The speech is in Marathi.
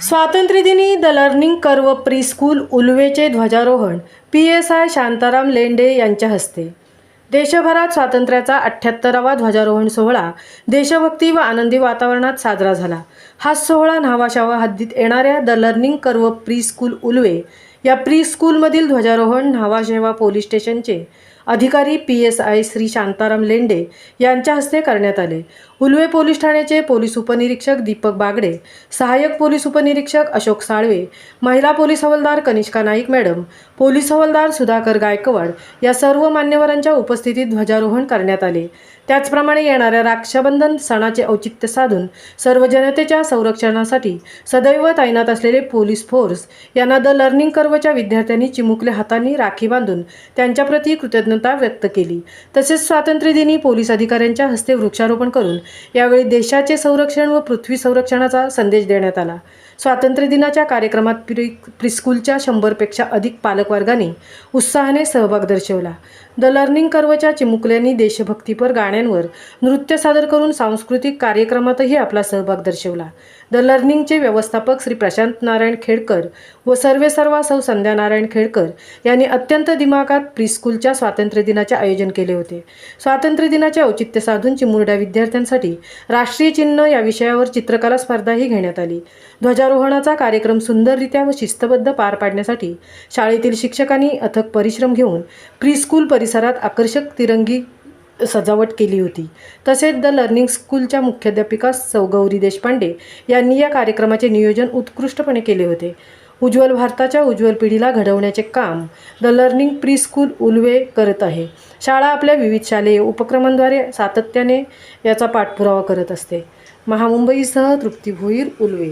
स्वातंत्र्यदिनी the learning curve pre school उलवेचे ध्वजारोहण PSI शांताराम लेंडे यांच्या हस्ते। देशभरात स्वातंत्र्याचा 78वा ध्वजारोहण सोहळा देशभक्ती व आनंदी वातावरणात साजरा झाला। हा सोहळा न्हावाशावा हद्दीत येणाऱ्या the learning curve pre school Ulwe या प्री स्कूलमधील ध्वजारोहण न्हावाशेवा पोलीस स्टेशनचे अधिकारी PSI श्री शांताराम लेंडे यांच्या हस्ते करण्यात आले। उलवे पोलीस ठाण्याचे पोलीस उपनिरीक्षक दीपक बागडे, सहाय्यक पोलीस उपनिरीक्षक अशोक साळवे, महिला पोलीस हवालदार कनिष्का नाईक मॅडम, पोलीस हवालदार सुधाकर गायकवाड या सर्व मान्यवरांच्या उपस्थितीत ध्वजारोहण करण्यात आले। त्याचप्रमाणे येणाऱ्या रक्षाबंधन सणाचे औचित्य साधून सर्व जनतेच्या संरक्षणासाठी सदैव तैनात असलेले पोलीस फोर्स यांना द लर्निंग कर्वच्या विद्यार्थ्यांनी चिमुकल्या हातांनी राखी बांधून त्यांच्याप्रती कृतज्ञता व्यक्त केली। तसेच स्वातंत्र्यदिनी पोलीस अधिकाऱ्यांच्या हस्ते वृक्षारोपण करून यावेळी देशाचे संरक्षण व पृथ्वी संरक्षणाचा संदेश देण्यात आला। स्वातंत्र्य दिनाच्या कार्यक्रमात प्रीस्कूलच्या 100 पेक्षा अधिक पालकवर्गांनी उत्साहाने सहभाग दर्शवला। द लर्निंग कर्वच्या चिमुकल्यांनी देशभक्तीपर गाण्यांवर नृत्य सादर करून सांस्कृतिक कार्यक्रमातही आपला सहभाग दर्शवला। द लर्निंगचे व्यवस्थापक श्री प्रशांत नारायण खेडकर व सर्वेसर्वा सौ संध्या नारायण खेडकर यांनी अत्यंत दिमाखात प्रीस्कूलच्या स्वातंत्र्य दिनाचे आयोजन केले होते। स्वातंत्र्य दिनाचे औचित्य साधून चिमुरड्या विद्यार्थ्यांसाठी राष्ट्रीय चिन्ह या विषयावर चित्रकला स्पर्धाही घेण्यात आली। ध्वजारोहणाचा कार्यक्रम सुंदररित्या व शिस्तबद्ध पार पाडण्यासाठी शाळेतील शिक्षकांनी अथक परिश्रम घेऊन प्रीस्कूल परिसरात आकर्षक तिरंगी सजावट केली होती। तसेच द लर्निंग स्कूलच्या मुख्याध्यापिका सौ गौरी देशपांडे यांनी या कार्यक्रमाचे नियोजन उत्कृष्टपणे केले होते। उज्ज्वल भारताच्या उज्ज्वल पिढीला घडवण्याचे काम the learning pre school Ulwe करत आहे। शाळा आपल्या विविध शालेय उपक्रमांद्वारे सातत्याने याचा पाठपुरावा करत असते। महामुंबईसह तृप्ती भोईर, उलवे।